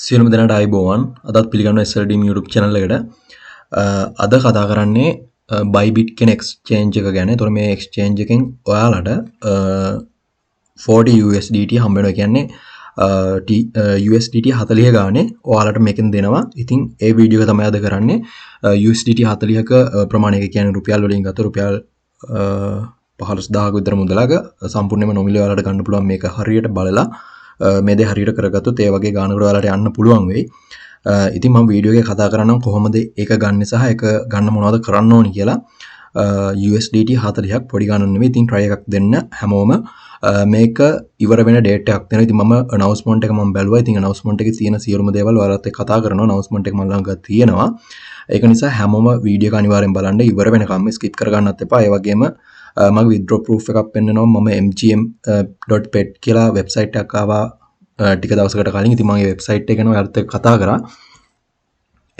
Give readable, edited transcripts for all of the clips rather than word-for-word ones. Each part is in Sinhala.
සියලුම දෙනාට ආයුබෝවන්. අදත් පිළිගන්නවා SLDM YouTube channel එකට. අද කතා කරන්නේ bybit කියන exchange එක ගැන. ඒතකොට මේ exchange එකෙන් ඔයාලට 40 USDT හම්බ වෙනවා. කියන්නේ USDT 40 ගානේ ඔයාලට මේකෙන් දෙනවා. ඉතින් ඒ වීඩියෝ එක තමයි අද කරන්නේ. USDT 40ක ප්‍රමාණයක කියන්නේ රුපියල් වලින් ගත්ත රුපියල් 15000ක විතර මුදලක සම්පූර්ණයෙන්ම නොමිලේ ඔයාලට ගන්න පුළුවන්. මේක හරියට බලලා මේ දේ හරියට කරගත්තොත් ඒ වගේ ගානකට ඔයාලට යන්න පුළුවන් වෙයි. ඉතින් මම වීඩියෝ එකේ කතා කරන්නම් කොහොමද ඒක ගන්න සහ ඒක ගන්න මොනවද කරන්න ඕනි කියලා. USDT 40ක් පොඩි ගානක් නෙමෙයි. ඉතින් try එකක් දෙන්න හැමෝම. මේක ඉවර වෙන date එකක් දෙනවා. ඉතින් මම announcement එක මම බැලුවා. ඉතින් announcement එකේ තියෙන සියලුම දේවල් ඔයාලත් එක්ක කතා කරනවා. announcement එක මම ළඟ තියෙනවා. ඒක නිසා හැමෝම වීඩියෝ එක අනිවාර්යෙන් බලන්න. ඉවර වෙනකම් skip කරගන්නත් එපා. ඒ වගේම මගේ withdraw proof එකක් පෙන්නනවා. මම mgm.pet කියලා වෙබ්සයිට් එකක් ආවා ටික දවසකට කලින්. ඉතින් මම මේ වෙබ්සයිට් එක ගැන ඔයාලත් එක්ක කතා කරා.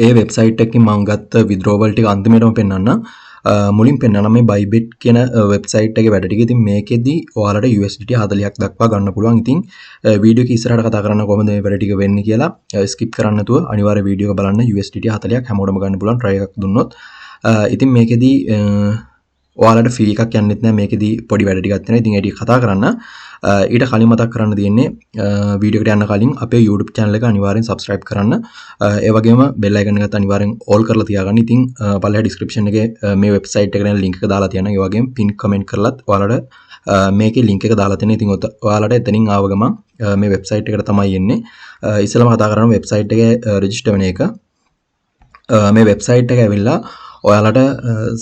ඒ වෙබ්සයිට් එකකින් මම ගත්ත withdrawal ටික අන්තිමටම පෙන්නන්න. මුලින් පෙන්නන්න මේ bybit කියන වෙබ්සයිට් එකේ වැඩ ටික. ඉතින් මේකෙදි ඔයාලට USDT 40ක් දක්වා ගන්න පුළුවන්. ඉතින් වීඩියෝ එක ඉස්සරහට කතා කරන්න කොහොමද මේ වැඩ ටික වෙන්නේ කියලා skip කරන්න නැතුව අනිවාර්ය වීඩියෝ එක බලන්න. USDT 40ක් හැමෝටම ගන්න පුළුවන් try එකක් දුන්නොත්. ඉතින් මේකෙදි ඔයාලට ෆී එකක් යන්නෙත් නැහැ. මේකෙදි පොඩි වැඩ ටිකක් තියෙනවා. ඉතින් ඒ ටික කතා කරන්න. ඊට කලින් මතක් කරන්න තියෙන්නේ වීඩියෝ එකට යන්න කලින් අපේ YouTube channel එක අනිවාර්යෙන් subscribe කරන්න. ඒ වගේම bell icon එකත් අනිවාර්යෙන් all කරලා තියාගන්න. ඉතින් පල්ලෙහා description එකේ මේ website එක ගැන link එක දාලා තියෙනවා. ඒ වගේම pin comment කරලත් ඔයාලට මේකේ link එක දාලා තියෙනවා. ඉතින් ඔයාලට එතනින් ආව ගමන් මේ website එකට තමයි එන්නේ. ඉස්සෙල්ලාම කතා කරමු website එකේ register වෙන එක. මේ website එක ඇවිල්ලා ඔයාලට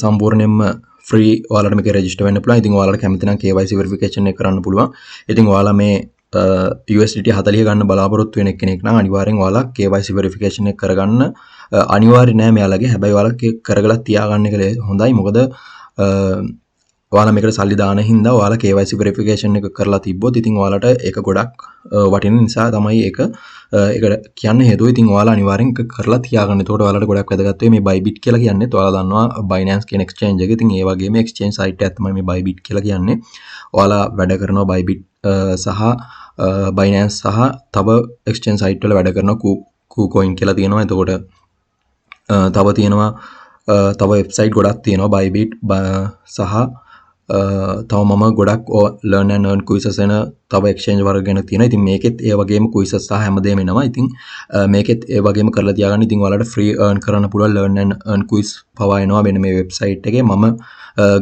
සම්පූර්ණයෙන්ම free ඔයාලට මේක register වෙන්න පුළුවන්. ඉතින් ඔයාලට කැමති නම් KYC verification එක කරන්න පුළුවන්. ඉතින් ඔයාලා මේ USDT 40 ගන්න බලාපොරොත්තු වෙන කෙනෙක් නම් අනිවාර්යෙන් ඔයාලා KYC verification එක කරගන්න අනිවාර්ය නෑ මෙයාලගේ. හැබැයි ඔයාලා කරගලා තියාගන්න එක හොඳයි. මොකද ඔයාලා මේකට සල්ලි දාන හින්දා ඔයාලා KYC verification එක කරලා තිබ්බොත් ඉතින් ඔයාලට ඒක ගොඩක් වටින නිසා තමයි ඒකට කියන්න හේතුව. ඉතින් ඔයාලා අනිවාර්යෙන් ඒක කරලා තියාගන්න. එතකොට ඔයාලට ගොඩක් වැදගත් වෙයි. මේ bybit කියලා කියන්නේ ඔයාලා දන්නවා binance කියන exchange එක. ඉතින් ඒ වගේම exchange site එකක් තමයි මේ bybit කියලා කියන්නේ. ඔයාලා වැඩ කරනවා bybit සහ binance සහ තව exchange site වල වැඩ කරනවා KuCoin කියලා තියෙනවා. එතකොට තව තියෙනවා තව website ගොඩක් තියෙනවා bybit සහ තව මම ගොඩක් learn and earn quizzes එන තව exchange වර්ග ගැන තියෙනවා. ඉතින් මේකෙත් ඒ වගේම quizzes සහ හැමදේම එනවා. ඉතින් මේකෙත් ඒ වගේම කරලා තියාගන්න. ඉතින් ඔයාලට free earn කරන්න පුළුවන් learn and earn quiz පවා එනවා මෙන්න මේ website එකේ. මම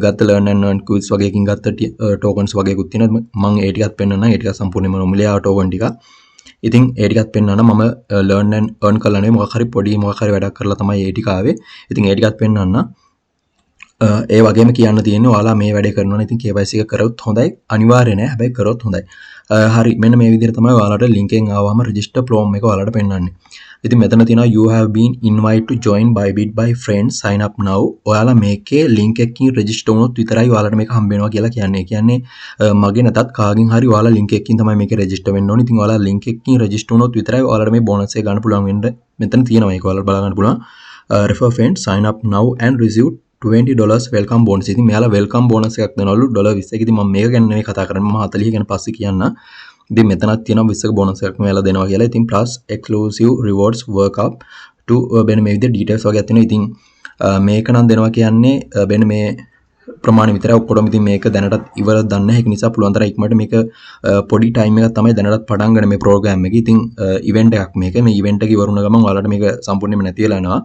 ගත්ත learn and earn quiz වගේකින් ගත්ත tokens වගේකුත් තියෙනවා. මම ඒ ටිකත් පෙන්නන්නම්. ඒ ටික සම්පූර්ණයෙන්ම නොමිලේ ආව token ටික. ඉතින් ඒ ටිකත් පෙන්නන්න මම learn and earn කරලා නෙවෙයි මොකක් හරි පොඩි මොකක් හරි වැඩක් කරලා තමයි ඒ ටික ආවේ. ඉතින් ඒ ටිකත් පෙන්නන්න. ඒ වගේම කියන්න තියෙන්නේ ඔයාලා මේ වැඩේ කරනවා නම් ඉතින් KYC එක කරොත් හොඳයි. අනිවාර්ය නෑ. හැබැයි කරොත් හොඳයි. හරි මෙන්න මේ විදිහට තමයි ඔයාලට link එකෙන් ආවම register form එක ඔයාලට පෙන්නන්නේ. ඉතින් මෙතන තියෙනවා you have been invited to join bybit by friends sign up now. ඔයාලා මේකේ link එකකින් register වුණොත් විතරයි ඔයාලට මේක හම්බ වෙනවා කියලා කියන්නේ. ඒ කියන්නේ මගේ නැතත් කාගෙන් හරි ඔයාලා link එකකින් තමයි මේකේ register වෙන්න ඕනේ. ඉතින් ඔයාලා link එකකින් register වුණොත් විතරයි ඔයාලට මේ bonus එක ගන්න පුළුවන් වෙන්න. මෙතන තියෙනවා මේක ඔයාලට බලා ගන්න පුළුවන්. refer friends sign up now and receive $20 welcome bonus. ඉතින් මෙයාලා welcome bonus එකක් දෙනවලු $20. ඉතින් මම මේක ගැන නෙමෙයි කතා කරන්නේ. මම 40 ගැන පස්සේ කියන්න. ඉතින් මෙතනත් තියෙනවා 20ක bonus එකක් මෙයාලා දෙනවා කියලා. ඉතින් plus exclusive rewards work up to මෙන්න මේ විදිහට details වගේක් තියෙනවා. ඉතින් මේක නම් දෙනවා කියන්නේ මෙන්න මේ ප්‍රමාණය විතරයි. ඔක්කොටම ඉතින් මේක දැනටත් ඉවර දන්නේ නැහැ. ඒක නිසා පුළුවන් තරම් ඉක්මනට මේක පොඩි time එකක් තමයි දැනටත් පටන් ගන්න මේ program එක. ඉතින් event එකක් මේක. මේ event එක ඉවර වුණ ගමන් ඔයාලට මේක සම්පූර්ණයෙන්ම නැති වෙලා යනවා.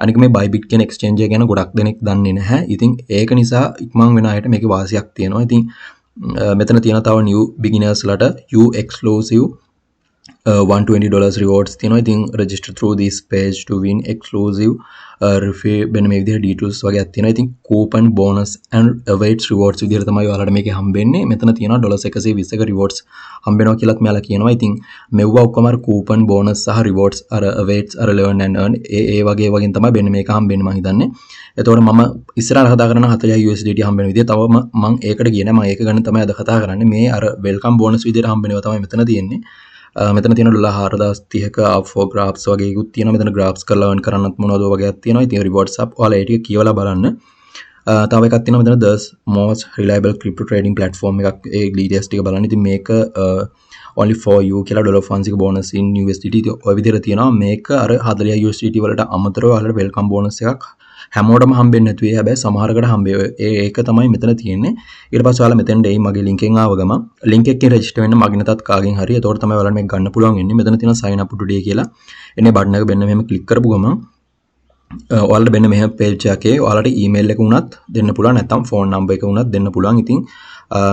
අනික මේ bybit කියන exchange එක ගැන ගොඩක් දෙනෙක් දන්නේ නැහැ. ඉතින් ඒක නිසා ඉක්මන් වෙන අයට මේකේ වාසියක් තියෙනවා. ඉතින් මෙතන තියෙන තව new beginners ලට you exclusive $120 rewards තියෙනවා. ඉතින් register through this page to win exclusive මෙන්න මේ විදිහට details වගේක් තියෙනවා. ඉතින් coupon bonus and awaits rewards විදිහට තමයි ඔයාලට මේකේ හම්බෙන්නේ. මෙතන තියෙනවා $120ක rewards හම්බෙනවා කියලාත් මෙයාලා කියනවා. ඉතින් මෙව්වා ඔක්කොම අර coupon bonus සහ rewards අර awaits අර learn and earn ඒ වගේ වගේ තමයි මෙන්න මේක හම්බෙන්නේ මම හිතන්නේ. එතකොට මම ඉස්සරහට කතා කරන 40 USDT හම්බෙන විදිය තව මම ඒකට ගියේ නෑ. මම ඒක ගැන තමයි අද කතා කරන්නේ. මේ අර welcome bonus විදියට හම්බෙනවා තමයි මෙතන තියෙන්නේ. මෙතන තියෙන $4030ක up for graphs වගේකුත් තියෙනවා. මෙතන graphs කරලා earn කරන්නත් මොනවද වගේක් තියෙනවා. ඉතින් rewards up ඔයාලා ඒ ටික කියවලා බලන්න. තව එකක් තියෙනවා මෙතන the most reliable crypto trading platform එකක් ඒ details ටික බලන්න. ඉතින් මේක only for you කියලා $100 bonus in USDT ඔය විදිහට තියෙනවා. මේක අර 40 USDT වලට අමතරව ඔයාලට welcome bonus එකක් හැමෝටම හම්බෙන්නේ නැතුවේ. හැබැයි සමහරකට හම්බේ. ඒක තමයි මෙතන තියෙන්නේ. ඊට පස්සේ ඔයාලා මෙතෙන්ට එයි මගේ link එකෙන් ආව ගමන් link එකකින් register වෙන්න මගේ නැතත් කාගෙන් හරි. එතකොට තමයි ඔයාලට මේක ගන්න පුළුවන් වෙන්නේ. මෙතන තියෙන sign up today කියලා එන්නේ බටන් එක මෙන්න මෙහෙම click කරපු ගමන් ඔයාලට මෙන්න මෙහෙම page එකේ ඔයාලට email එක උනත් දෙන්න පුළුවන්, නැත්නම් phone number එක උනත් දෙන්න පුළුවන්. ඉතින්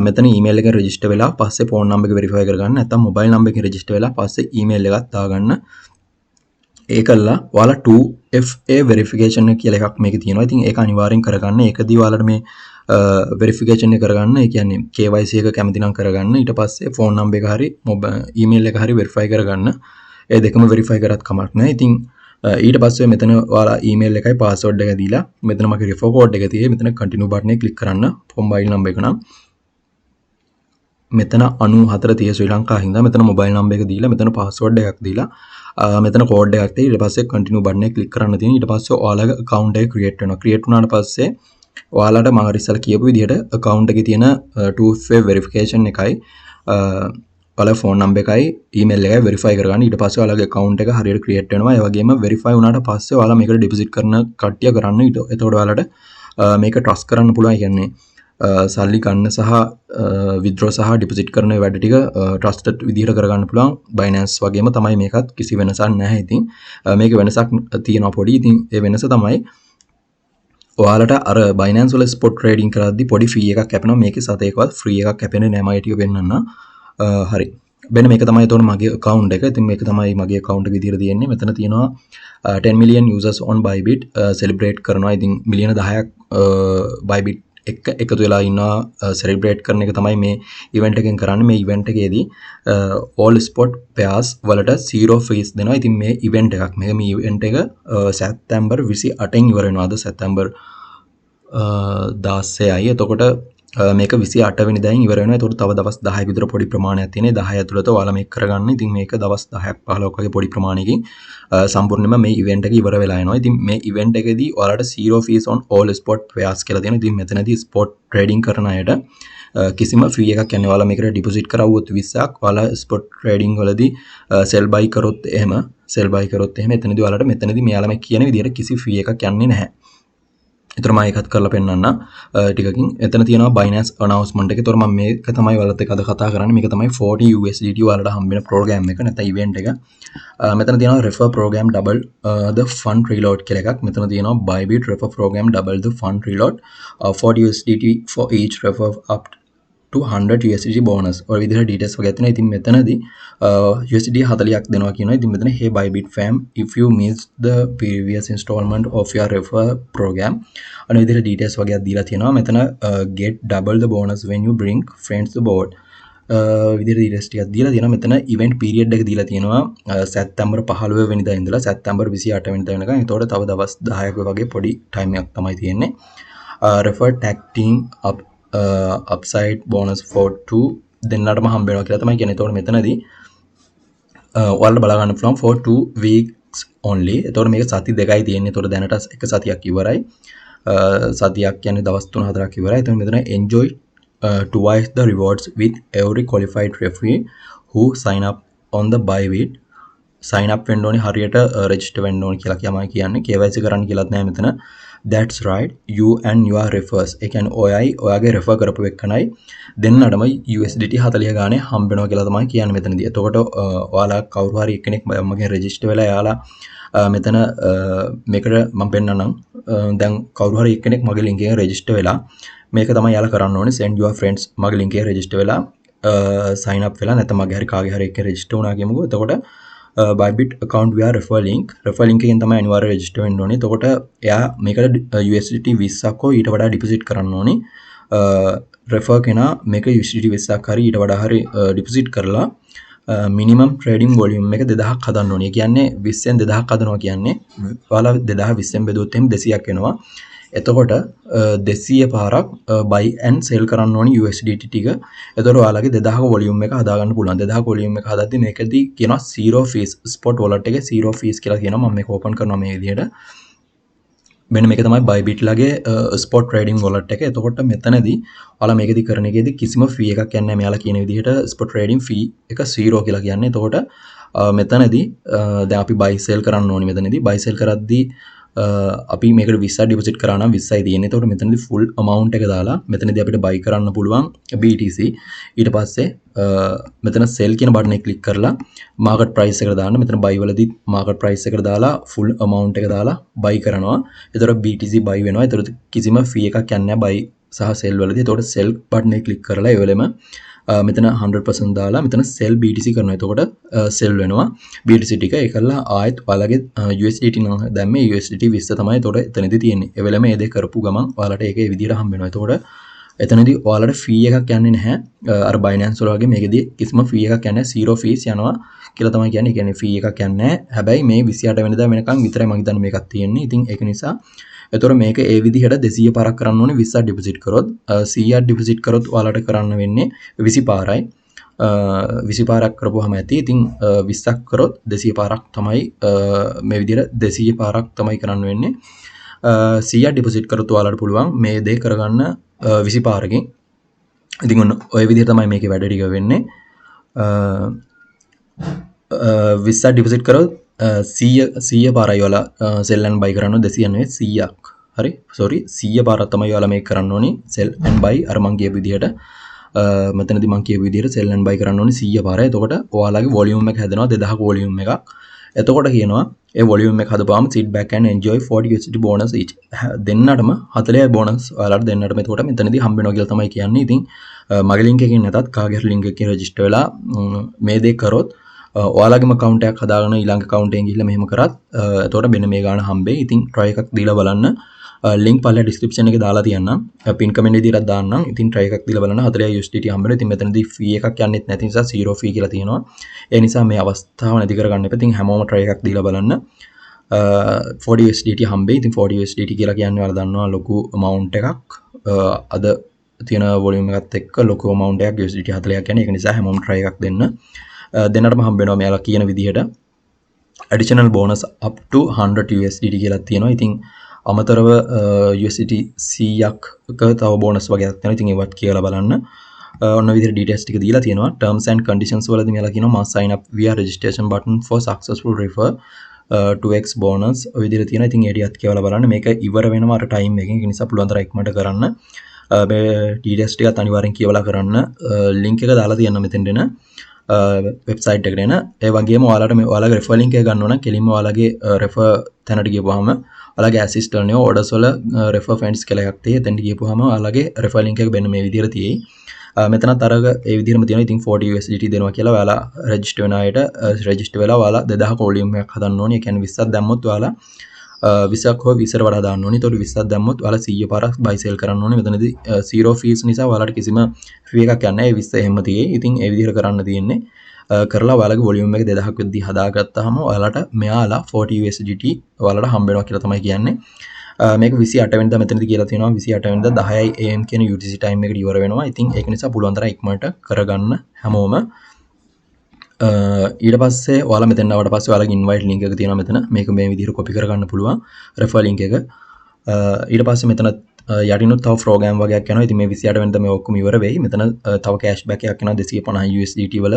මෙතන email එකෙන් register වෙලා පස්සේ phone number එක verify කරගන්න, නැත්නම් mobile number එකෙන් register වෙලා පස්සේ email එකක් දාගන්න. ඒකල්ලා ඔයාලා 2FA verification කියලා එකක් මේකේ තියෙනවා. ඉතින් ඒක අනිවාර්යෙන් කරගන්න. ඒකදී ඔයාලට මේ verification එක කරගන්න. ඒ කියන්නේ KYC එක කැමති නම් කරගන්න. ඊට පස්සේ phone number එක හරි email එක හරි verify කරගන්න. ඒ දෙකම verify කරත් කමක් නැහැ. ඉතින් ඊට පස්සේ මෙතන ඔයාලා email එකයි password එක දීලා මෙතන මගේ refer code එක තියෙයි. මෙතන continue button එක click කරන්න. mobile number එක නම් මෙතන 94 තිය ශ්‍රී ලංකා හින්දා මෙතන mobile number එක දීලා මෙතන password එකක් දීලා මෙතන code එකක් තියෙයි. ඊට පස්සේ continue button එක click කරන්න තියෙනවා. ඊට පස්සේ ඔයාලගේ account එක create වෙනවා. create වුණාට පස්සේ ඔයාලට මම හරි ඉස්සලා කියපු විදිහට account එකේ තියෙන 2FA verification එකයි ඔයාලා phone number එකයි email එකයි verify කරගන්න. ඊට පස්සේ ඔයාලගේ account එක හරියට create වෙනවා. ඒ වගේම verify වුණාට පස්සේ ඔයාලා මේකට deposit කරන කට්ටිය කරන්න. එතකොට ඔයාලට මේක trust කරන්න පුළුවන්. කියන්නේ සල්ලි ගන්න සහ withdraw සහ deposit කරන වැඩ ටික trusted විදිහට කරගන්න පුළුවන්. binance වගේම තමයි මේකත් කිසි වෙනසක් නැහැ. ඉතින් මේක වෙනසක් තියෙනවා පොඩි. ඉතින් ඒ වෙනස තමයි ඔයාලට අර binance වල spot trading කරද්දී පොඩි fee එකක් කැපෙනවා. මේකේ සතේකවත් free එකක් කැපෙන්නේ නැහැ. මම ටික වෙන්නන්න. හරි. මෙන්න මේක තමයි එතකොට මගේ account එක. ඉතින් මේක තමයි මගේ account එක විදිහට තියෙන්නේ. මෙතන තියෙනවා 10 million users on bybit celebrate කරනවා. ඉතින් මිලියන 10ක් bybit එකතු වෙලා ඉන්නවා celebrate කරන එක තමයි මේ event එකෙන් කරන්නේ. මේ event එකේදී all spot pairs වලට 0 fees දෙනවා. ඉතින් මේ event එකක් මේ event එක සැප්තැම්බර් 28න් ඉවර වෙනවා. අද සැප්තැම්බර් 16යි. එතකොට මේක 28 වෙනිදායින් ඉවර වෙනවා. ඒතකොට තව දවස් 10ක විතර පොඩි ප්‍රමාණයක් තියෙනවා. 10 ඇතුළත ඔයාලා මේක කරගන්න. ඉතින් මේක දවස් 10ක් 15ක් වගේ පොඩි ප්‍රමාණයකින් සම්පූර්ණයෙන්ම මේ ඉවෙන්ට් එක ඉවර වෙලා යනවා. ඉතින් මේ ඉවෙන්ට් එකේදී ඔයාලට 0 fees on all spot pairs කියලා තියෙනවා. ඉතින් මෙතනදී spot trading කරන අයට කිසිම fee එකක් යන්නේ. ඔයාලා මේකට deposit කරවුවොත් 20ක් ඔයාලා spot trading වලදී sell buy කරොත් එහෙම එතනදී ඔයාලට මෙතනදී මෙයාලා මේ කියන විදිහට කිසි fee එකක් යන්නේ නැහැ. එතකොට මම ඒකත් කරලා පෙන්නන්න ටිකකින්. එතන තියෙනවා binance announcement එක. එතකොට මම මේක තමයි ඔයාලත් එක්ක අද කතා කරන්නේ. මේක තමයි 40 USDT ඔයාලට හම්බෙන program එක නැත්නම් event එක. මෙතන තියෙනවා refer program double the fund reload කියලා එකක්. මෙතන තියෙනවා bybit refer program double the fund reload 40 USDT for each refer up to 100 USDT bonus. ඔය විදිහට details වගේ තියෙනවා. ඉතින් මෙතනදී USDT 40ක් දෙනවා කියනවා. ඉතින් මෙතන hey bybit fam if you missed the previous installment of your refer program අන විදිහට details වගේක් දීලා තියෙනවා. මෙතන get double the bonus when you bring friends to board විදිහට details ටිකක් දීලා තියෙනවා. මෙතන event period එක දීලා තියෙනවා සැප්තැම්බර් 15 වෙනිදා ඉඳලා සැප්තැම්බර් 28 වෙනිදා වෙනකන්. ඒතකොට තව දවස් 10ක වගේ පොඩි time එකක් තමයි තියෙන්නේ. refer tag team up upside bonus for 2 දෙන්නටම හම්බ වෙනවා කියලා තමයි කියන්නේ. ඒතකොට මෙතනදී ඔයාලට බලා ගන්න පුළුවන් for 2 weeks only. ඒතකොට මේක සති දෙකයි තියෙන්නේ. ඒතකොට දැනට එක සතියක් ඉවරයි. සතියක් කියන්නේ දවස් 3-4ක් ඉවරයි. එතකොට මෙතන enjoy twice the rewards with every qualified referee who sign up on the bybit. sign up වෙන්න ඕනේ හරියට register වෙන්න ඕනේ කියලා කියන්නේ. KYC කරන්න කියලාත් නැහැ මෙතන. That's right, you and your refers. ඒ කියන්නේ ඔයාගේ refer කරපු එක්කනයි දෙන්නටම USDT 40 ගානේ හම්බ වෙනවා කියලා තමයි කියන්නේ මෙතනදී. එතකොට ඔයාලා කවුරු හරි එක්කෙනෙක් මගෙන් register වෙලා යාලා මෙතන මේකට මම පෙන්නන්නම්. දැන් කවුරු හරි එක්කෙනෙක් මගේ link එකෙන් register වෙලා මේක තමයි යාලා කරන්න ඕනේ. send your friends මගේ link එකෙන් register වෙලා sign up වෙලා නැත්නම් මගේ හරි කාගේ හරි එක්ක register වුණා කියමුකෝ. එතකොට bybit account via refer link එකෙන් තමයි අනිවාර්යයෙන් register වෙන්න ඕනේ. එතකොට එයා මේකට USDT 20ක් හෝ ඊට වඩා deposit කරන්න ඕනේ. refer කෙනා මේක USDT 20ක් හරි ඊට වඩා හරි deposit කරලා minimum trading volume එක 2000ක් හදන්න ඕනේ. ඒ කියන්නේ 20ෙන් 2000ක් හදනවා කියන්නේ ඔයාලා 2020ෙන් බෙදුවොත් එහෙනම් 200ක් එනවා. එතකොට 200 පාරක් buy and sell කරන්න ඕනි USDT ටික. එතකොට ඔයාලගේ 2000ක volume එක හදා ගන්න පුළුවන්. 2000ක volume එක හදද්දි මේකදී කියනවා 0 fees spot wallet එකේ 0 fees කියලා කියනවා. මම මේක open කරනවා මේ විදිහට. මෙන්න මේක තමයි bybit ලගේ spot trading wallet එක. එතකොට මෙතනදී ඔයාලා මේකෙදි කරන එකේදී කිසිම fee එකක් යන්නේ නැහැ. මෙයාලා කියන විදිහට spot trading fee එක 0 කියලා කියන්නේ. එතකොට මෙතනදී දැන් අපි buy sell කරන්න ඕනේ. මෙතනදී buy sell කරද්දී අපි මේකට 20ක් ඩිපොසිට් කරා නම් 20යි තියෙන්නේ. එතකොට මෙතනදී full amount එක දාලා මෙතනදී අපිට buy කරන්න පුළුවන් BTC. ඊට පස්සේ මෙතන sell කියන බටන් එක click කරලා market price එකට දාන්න. මෙතන buy වලදී market price එකට දාලා full amount එක දාලා buy කරනවා. එතකොට BTC buy වෙනවා. එතකොට කිසිම fee එකක් යන්නේ නැහැ buy සහ sell වලදී. එතකොට sell බටන් එක click කරලා ඒ වෙලෙම මෙතන 100% දාලා මෙතන sell BTC කරනවා. එතකොට sell වෙනවා BTC ටික. ඒකලා ආයෙත් ඔයාලගේ USDT නම් දැම්මේ USDT 20 තමයි. එතකොට එතනදී තියෙන්නේ. ඒ වෙලෙම මේ දෙක කරපු ගමන් ඔයාලට ඒක ඒ විදිහට හම්බ වෙනවා. එතකොට එතනදී ඔයාලට fee එකක් යන්නේ නැහැ. අර Binance වල වගේ මේකෙදී කිසිම fee එකක් යන්නේ නැහැ. zero fees යනවා කියලා තමයි කියන්නේ. ඒ කියන්නේ fee එකක් යන්නේ නැහැ. හැබැයි මේ 28 වෙනිදා වෙනකන් විතරයි මම හිතන්නේ මේකක් තියෙන්නේ. ඉතින් ඒක නිසා එතකොට මේක ඒ විදිහට 200 පාරක් කරන්න ඕනේ 20ක් ඩිපොසිට් කරොත් 100ක් ඩිපොසිට් කරොත් ඔයාලට කරන්න වෙන්නේ 20 පාරයි 20 පාරක් කරපුවාම ඇති. ඉතින් 20ක් කරොත් 200 පාරක් තමයි මේ විදිහට 200 පාරක් තමයි කරන්න වෙන්නේ. 100ක් ඩිපොසිට් කරොත් ඔයාලට පුළුවන් මේ දේ කරගන්න 20 පාරකින්. ඉතින් ඔන්න ඔය විදිහට තමයි මේකේ වැඩ ටික වෙන්නේ. 20ක් ඩිපොසිට් කරොත් 100 පාරයි ඔයාලා sell and buy කරන්න 200 නෙවෙයි 100ක්. හරි sorry 100 පාරක් තමයි ඔයාලා මේක කරන්න ඕනේ sell and buy අර මං කියපු විදිහට මෙතනදී මං කියපු විදිහට sell and buy කරන්න ඕනේ 100 පාරයි. එතකොට ඔයාලගේ volume එක හැදෙනවා 2000ක volume එකක්. එතකොට කියනවා ඒ volume එක හදපුවාම sit back and enjoy 40 USD bonus each. දෙන්නටම 40 bonus ඔයාලට දෙන්නටම එතකොට මෙතනදී හම්බ වෙනවා කියලා තමයි කියන්නේ. ඉතින් මගේ link එකකින් නැතත් කාගේ හරි link එකකින් register වෙලා මේ දේ කරොත් ඔයාලගේම account එකක් හදාගෙන ඊළඟ account එකෙන් ගිහිල්ලා මෙහෙම කරත් එතකොට මෙන්න මේ ගාණ හම්බෙයි. ඉතින් try එකක් දීලා බලන්න. link පල්ලේ description එකේ දාලා තියන්නම්. pin comment විදිහට දාන්නම්. ඉතින් try එකක් දීලා බලන්න 40 USDT හම්බෙනවා. ඉතින් මෙතනදී fee එකක් යන්නෙත් නැති නිසා zero fee කියලා තියෙනවා. ඒ නිසා මේ අවස්ථාව නැති කරගන්න එපා. ඉතින් හැමෝම try එකක් දීලා බලන්න. 40 USDT හම්බෙයි. ඉතින් 40 USDT කියලා කියන්නේ ඔයාලා දන්නවා ලොකු amount එකක්. අද තියෙන volume එකත් එක්ක ලොකු amount එකක් USDT 40ක් කියන්නේ. ඒක නිසා හැමෝම try එකක් දෙන්න. දෙන්නටම හම්බ වෙනවා මෙයාලා කියන විදිහට additional bonus up to 100 USDT කියලා තියෙනවා. ඉතින් අමතරව USDT 100ක තව bonus වගේක් තියෙනවා. ඉතින් ඒවත් කියලා බලන්න. ඔන්න විදිහට details ටික දීලා තියෙනවා. terms and conditions වලදී මෙයාලා කියනවා must sign up via registration button for successful refer 2x bonus ඔය විදිහට තියෙනවා. ඉතින් ඒ ටිකත් කියලා බලන්න. මේක ඉවර වෙනවා අර time එකකින්. ඒ නිසා පුළුවන් තරම් ඉක්මනට කරන්න. මේ details ටිකත් අනිවාර්යෙන් කියවලා කරන්න. link එක දාලා තියන්න මෙතෙන්ට එන වෙබ්සයිට් එකට එන. ඒ වගේම ඔයාලට මේ ඔයාලගේ refer link එක ගන්න ඕන නම් කෙලින්ම ඔයාලගේ refer තැනට ගියපුවාම ඔයාලගේ assistant නේ orders වල refer friends කියලා එකක් තියෙයි. එතෙන්ට ගියපුවාම ඔයාලගේ refer link එක වෙන්න මේ විදිහට තියෙයි. මෙතනත් අර ඒ විදිහටම තියෙනවා. ඉතින් 40 USDT දෙනවා කියලා ඔයාලා register වෙන අයට register වෙලා ඔයාලා 2000 volume එකක් හදන්න ඕනේ. ඒ කියන්නේ 20ක් දැම්මොත් ඔයාලා 20ක් හෝ 20ට වඩා දාන්න ඕනේ. ඒතකොට 20ක් දැම්මොත් ඔයාලා 100 පාරක් buy sell කරන්න ඕනේ. මෙතනදී zero fees නිසා ඔයාලට කිසිම fee එකක් යන්නේ නැහැ. 20 එහෙම තියෙයි. ඉතින් ඒ විදිහට කරන්න තියෙන්නේ. කරලා ඔයාලගේ volume එක 2000ක් වෙද්දී හදාගත්තාම ඔයාලට මෙයාලා 40 USDT ඔයාලට හම්බ වෙනවා කියලා තමයි කියන්නේ. මේක 28 වෙනිදා මෙතනදී කියලා තියෙනවා 28 වෙනිදා 10 am කියන UTC time එකට ඉවර වෙනවා. ඉතින් ඒක නිසා පුළුවන් තරම් ඉක්මනට කරගන්න හැමෝම. ඊට පස්සේ ඔයාලා මෙතෙන් ආවට පස්සේ ඔයාලගේ invite link එක තියෙනවා මෙතන. මේක මේ විදිහට copy කරගන්න පුළුවන් refer link එක. ඊට පස්සේ මෙතන යටිනුත් තව program වගේක් යනවා. ඉතින් මේ 28 වෙනිදා මේ ඔක්කොම ඉවර වෙයි. මෙතන තව cashback එකක් එනවා 250 USDT වල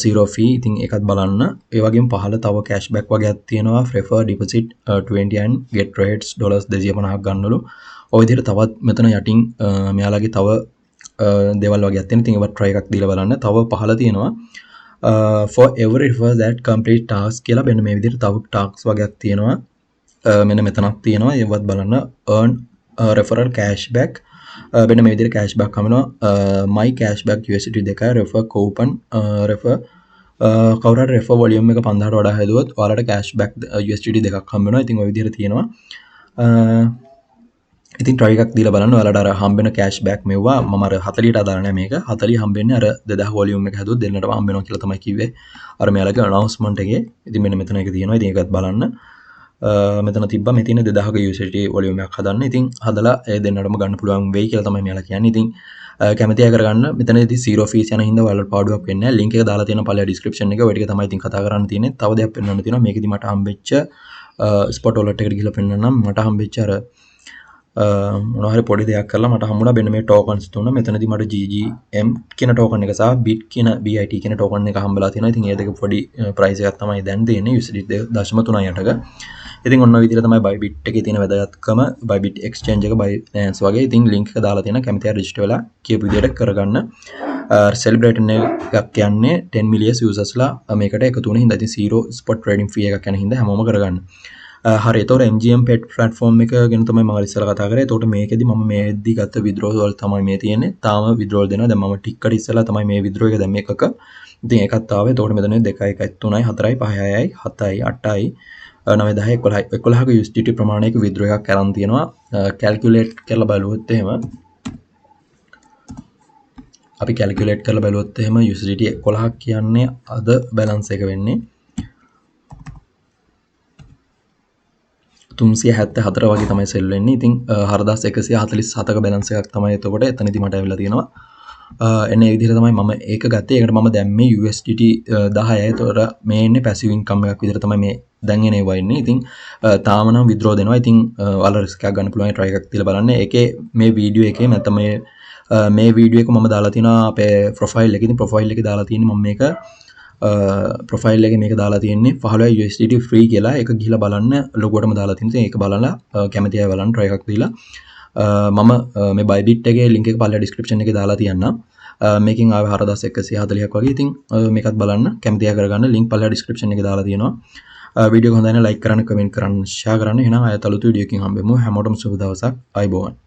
zero fee. ඉතින් ඒකත් බලන්න. ඒ වගේම පහළ තව cashback වගේක් තියෙනවා refer deposit 20 and get rates $250ක් ගන්නලු. ඔය විදිහට තවත් මෙතන යටින් මෙයාලගේ තව දේවල් වගේක් තියෙනවා. ඉතින් ඒවත් try එකක් දීලා බලන්න. තව පහළ තියෙනවා for every refer that complete task කියලා මෙන්න මේ විදිහට තව tasks වගේක් තියෙනවා. මෙන්න මෙතනක් තියෙනවා. ඒවත් බලන්න earn referral cashback මෙන්න මේ විදිහට cashback හම්බෙනවා. my cashback USDT 2යි refer coupon refer කවුරු හරි refer volume එක 5000ට වඩා හැදුවොත් ඔයාලට cashback USDT 2ක් හම්බ වෙනවා. ඉතින් ওই විදිහට තියෙනවා. ඉතින් try එකක් දීලා බලන්න ඔයාලට අර හම්බෙන cashback මෙවුවා මම අර 40ට අදාළ නැහැ මේක 40 හම්බෙන්නේ අර 2000 volume එක හැදුවොත් දෙන්නටම හම්බ වෙනවා කියලා තමයි කිව්වේ අර මෙයාලගේ announcement එකේ. ඉතින් මෙන්න මෙතන එක තියෙනවා. ඉතින් ඒකත් බලන්න. මෙතන තිබ්බා මේ තියෙන 2000ක USDT volume එකක් හදන්න. ඉතින් හදලා ඒ දෙන්නටම ගන්න පුළුවන් වෙයි කියලා තමයි මෙයාලා කියන්නේ. ඉතින් කැමති අය කරගන්න. මෙතනදී zero fees යන හින්දා ඔයාලට පාඩුවක් වෙන්නේ නැහැ. link එක දාලා තියෙන පළල description එකේ ඔය ටික තමයි ඉතින් කතා කරන්න තියෙන්නේ. තව දෙයක් පෙන්වන්න තියෙනවා. මේකෙදි මට හම්බෙච්ච ස්පොට් වොලට් එකට ගිහලා පෙන්නන්නම්. මට හම්බෙච්ච අර මොනවා හරි පොඩි දෙයක් කරලා මට හම්බුණා මෙන්න මේ ටෝකන්ස් තුන. මෙතනදී මට GGM කියන ටෝකන් එක සහ BIT කියන ටෝකන් එක හම්බලා තියෙනවා. ඉතින් ඒ දෙක පොඩි ප්‍රයිස් එකක් තමයි දැන් දෙන්නේ USD 2.38ක. ඉතින් ඔන්න ඔය විදිහට තමයි bybit එකේ තියෙන වැදගත්කම bybit exchange එක binance වගේ. ඉතින් link එක දාලා තියෙනවා. කැමති අය register වෙලා කියපු විදිහට කරගන්න. celebrating එකක් යන්නේ 10 million usersලා මේකට එකතු වෙන හින්දා. ඉතින් zero spot trading fee එකක් යන හින්දා හැමෝම කරගන්න. හරි එතකොට MGM pet platform එක ගැන තමයි මම ඉස්සෙල්ලා කතා කරේ. එතකොට මේකෙදි මම මේ වෙද්දි ගත්ත withdrawal වල තමයි මේ තියෙන්නේ. තාම withdrawal දෙනවා. දැන් මම ටිකකට ඉස්සෙල්ලා තමයි මේ withdraw එක දැම්මේ එකක. ඉතින් ඒකත් ආවේ. එතකොට මෙතන 2 1 3 4 5 6 7 8 9 10 11ක USDT ප්‍රමාණයක withdraw එකක් කරන් තියෙනවා. calculate කරලා බලුවොත් එහෙම අපි calculate කරලා බලුවොත් එහෙම USDT 11ක් කියන්නේ අද balance එක වෙන්නේ 374 වගේ තමයි සෙල් වෙන්නේ. ඉතින් 4147ක බැලන්ස් එකක් තමයි එතකොට එතනදී මට ඇවිල්ලා තියෙනවා. එන්නේ මේ විදිහට තමයි මම ඒක ගත්තේ. ඒකට මම දැම්මේ USDT 10යි. ඒතොර මේ ඉන්නේ පැසිව් ඉන්කම් එකක් විදිහට තමයි මේ දැන් එන ඒවා ඉන්නේ. ඉතින් තාම නම් withdraw දෙනවා. ඉතින් ඔයාලා රිස්ක් එකක් ගන්න පුළුවන් try එකක් තියලා බලන්න. ඒකේ මේ වීඩියෝ එකේ නැත්නම් මේ වීඩියෝ එක මම දාලා තියෙනවා අපේ ප්‍රොෆයිල් එකේ. ඉතින් ප්‍රොෆයිල් එකේ දාලා තියෙන්නේ මම මේක ප්‍රොෆයිල් එකේ මේක දාලා තියෙන්නේ 15 USDT free කියලා. ඒක ගිහිලා බලන්න ලොගුවටම දාලා තියෙනවා. ඒක බලලා කැමති අය බලන්න try එකක් දීලා මම මේ bybit එකේ link එක පල්ලා description එකේ දාලා තියන්නම්. මේකෙන් ආවේ 4140ක් වගේ. ඉතින් මේකත් බලන්න කැමති අය කරගන්න link පල්ලා description එකේ දාලා තියෙනවා. වීඩියෝ එක හොඳයි නම් like කරන්න, comment කරන්න, share කරන්න. එහෙනම් ආයෙත් අලුත් වීඩියෝ එකකින් හම්බෙමු. හැමෝටම සුබ දවසක්. ආයුබෝවන්.